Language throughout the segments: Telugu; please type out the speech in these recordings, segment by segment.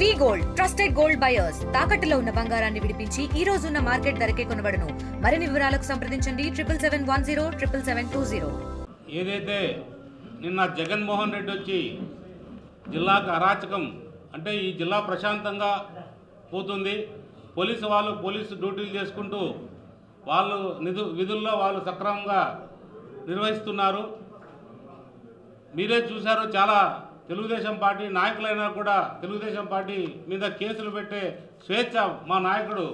వి గోల్డ్ ట్రస్టెడ్ గోల్డ్ బయర్స్ తాకట్టులో ఉన్న బంగారాన్ని విడిపించి ఈ రోజు ఉన్న మార్కెట్ ధరకే కొనబడును. మరిన్ని వివరాలకు సంప్రదించండి 77107720. ఏదైతే నిన్న జగన్మోహన్ రెడ్డి వచ్చి జిల్లాకు అరాచకం అంటే ఈ జిల్లా ప్రశాంతంగా పోతుంది, పోలీసు డ్యూటీలు చేసుకుంటూ వాళ్ళు విధుల్లో వాళ్ళు సక్రమంగా నిర్వహిస్తున్నారు. మీరే చూశారు, చాలా తెలుగుదేశం పార్టీ నాయకులైనా కూడా తెలుగుదేశం పార్టీ మీద కేసులు పెట్టే స్వేచ్ఛ మా నాయకుడు,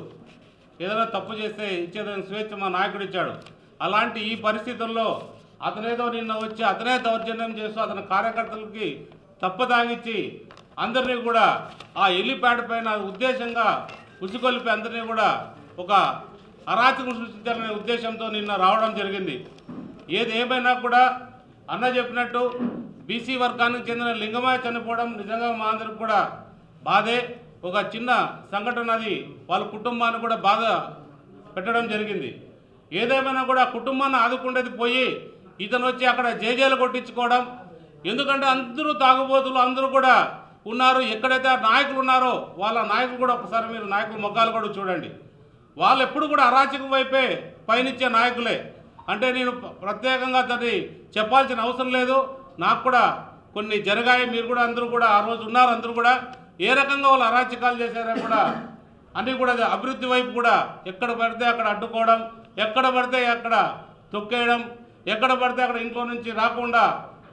ఏదైనా తప్పు చేస్తే ఇచ్చేదానికి స్వేచ్ఛ మా నాయకుడు ఇచ్చాడు. అలాంటి ఈ పరిస్థితుల్లో అతనేదో నిన్న వచ్చి అతనే దౌర్జన్యం చేస్తూ అతని కార్యకర్తలకి తప్పదాగిచ్చి అందరినీ కూడా ఆ ఎల్లిప్యాడ్ పైన ఉద్దేశంగా ఉసుకొల్పి అందరినీ కూడా ఒక అరాచకం సృష్టించాలనే ఉద్దేశంతో నిన్న రావడం జరిగింది. ఏదేమైనా కూడా అన్న చెప్పినట్టు బీసీ వర్గానికి చెందిన లింగమయ్య చనిపోవడం నిజంగా మా అందరికి కూడా బాధే. ఒక చిన్న సంఘటన అది వాళ్ళ కుటుంబాన్ని కూడా బాధ పెట్టడం జరిగింది. ఏదేమైనా కూడా కుటుంబాన్ని ఆదుకుండేది పోయి ఇతను వచ్చి అక్కడ జేజేలు కొట్టించుకోవడం. ఎందుకంటే అందరూ తాగుబోతులు అందరూ కూడా ఉన్నారు. ఎక్కడైతే నాయకులు ఉన్నారో వాళ్ళ నాయకులు కూడా ఒకసారి మీరు నాయకుల ముఖాలు కూడా చూడండి. వాళ్ళు ఎప్పుడు కూడా అరాచకం వైపే పయనిచ్చే నాయకులే. అంటే నేను ప్రత్యేకంగా దాన్ని చెప్పాల్సిన అవసరం లేదు, నాకు కూడా కొన్ని జరిగాయి. మీరు కూడా అందరూ కూడా ఆ రోజు ఉన్నారు. అందరూ కూడా ఏ రకంగా వాళ్ళు అరాచకాలు చేశారో కూడా అన్నీ కూడా అభివృద్ధి వైపు కూడా ఎక్కడ పడితే అక్కడ అడ్డుకోవడం, ఎక్కడ పడితే అక్కడ తొక్కేయడం, ఎక్కడ పడితే అక్కడ ఇంట్లో నుంచి రాకుండా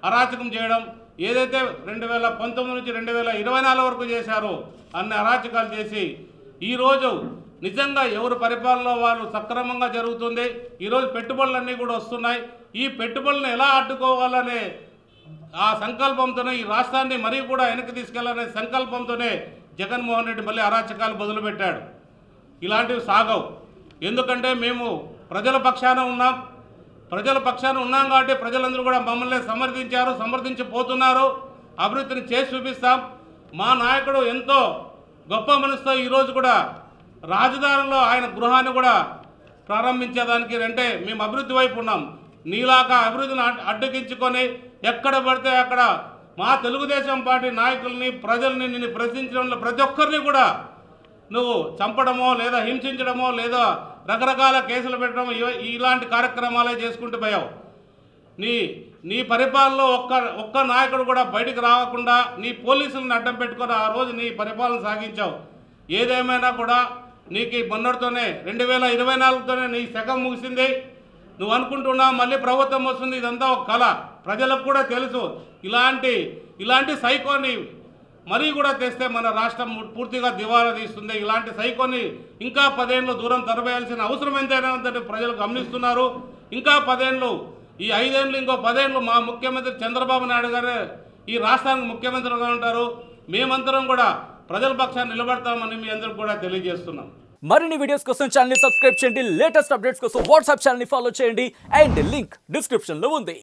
అరాచకం చేయడం, ఏదైతే 2019 నుంచి 2024 వరకు చేశారో అన్ని అరాచకాలు చేసి ఈరోజు నిజంగా ఎవరు పరిపాలనలో వాళ్ళు సక్రమంగా జరుగుతుంది. ఈరోజు పెట్టుబడులన్నీ కూడా వస్తున్నాయి. ఈ పెట్టుబడులను ఎలా అడ్డుకోవాలనే ఆ సంకల్పంతోనే ఈ రాష్ట్రాన్ని మరీ కూడా వెనక్కి తీసుకెళ్లాలనే సంకల్పంతోనే జగన్మోహన్ రెడ్డి మళ్ళీ అరాచకాలు మొదలుపెట్టాడు. ఇలాంటివి సాగవు. ఎందుకంటే మేము ప్రజల పక్షాన ఉన్నాం కాబట్టి ప్రజలందరూ కూడా మమ్మల్ని సమర్థించిపోతున్నారు. అభివృద్ధిని చేసి చూపిస్తాం. మా నాయకుడు ఎంతో గొప్ప మనసుతో ఈరోజు కూడా రాజధానిలో ఆయన గృహాన్ని కూడా ప్రారంభించేదానికి అంటే మేము అభివృద్ధి వైపు ఉన్నాం. నీలాగా అభివృద్ధిని అడ్డగించుకొని ఎక్కడ పడితే అక్కడ మా తెలుగుదేశం పార్టీ నాయకుల్ని ప్రజల్ని నిన్ను ప్రశ్నించడంలో ప్రతి ఒక్కరిని కూడా నువ్వు చంపడమో లేదా హింసించడమో లేదా రకరకాల కేసులు పెట్టడం ఇలాంటి కార్యక్రమాలే చేసుకుంటూ పోయావు. నీ పరిపాలనలో ఒక్క నాయకుడు కూడా బయటకు రాకుండా నీ పోలీసులను అడ్డం పెట్టుకొని ఆ రోజు నీ పరిపాలన సాగించావు. ఏదేమైనా కూడా నీకు మొన్నటితోనే 2024తోనే నీ శకం ముగిసింది. నువ్వు అనుకుంటున్నావు మళ్ళీ ప్రభుత్వం వస్తుంది, ఇదంతా ఒక కళ. ప్రజలకు కూడా తెలుసు ఇలాంటి సైకోని మరీ కూడా తెస్తే మన రాష్ట్రం పూర్తిగా దివాలా తీస్తుంది. ఇలాంటి సైకోని ఇంకా 10 ఏళ్ళు దూరం తరవేయాల్సిన అవసరం ఎంతైనా ఉందని ప్రజలు గమనిస్తున్నారు. ఇంకా 10 ఏళ్ళు, ఈ 5 ఏళ్ళు, ఇంకో 10 ఏళ్ళు మా ముఖ్యమంత్రి చంద్రబాబు నాయుడు గారు ఈ రాష్ట్రానికి ముఖ్యమంత్రిగా ఉంటారు. మేమందరం కూడా ప్రజల పక్షాన్ని నిలబడతామని మీ అందరికి కూడా తెలియజేస్తున్నాం. మరిన్ని వీడియోస్ కోసం ఛానల్ ని సబ్స్క్రైబ్ చేయండి. లేటెస్ట్ అప్డేట్స్ కోసం వాట్సాప్ ఛానల్ ని ఫాలో చేయండి. అండ్ లింక్ డిస్క్రిప్షన్ లో ఉంది.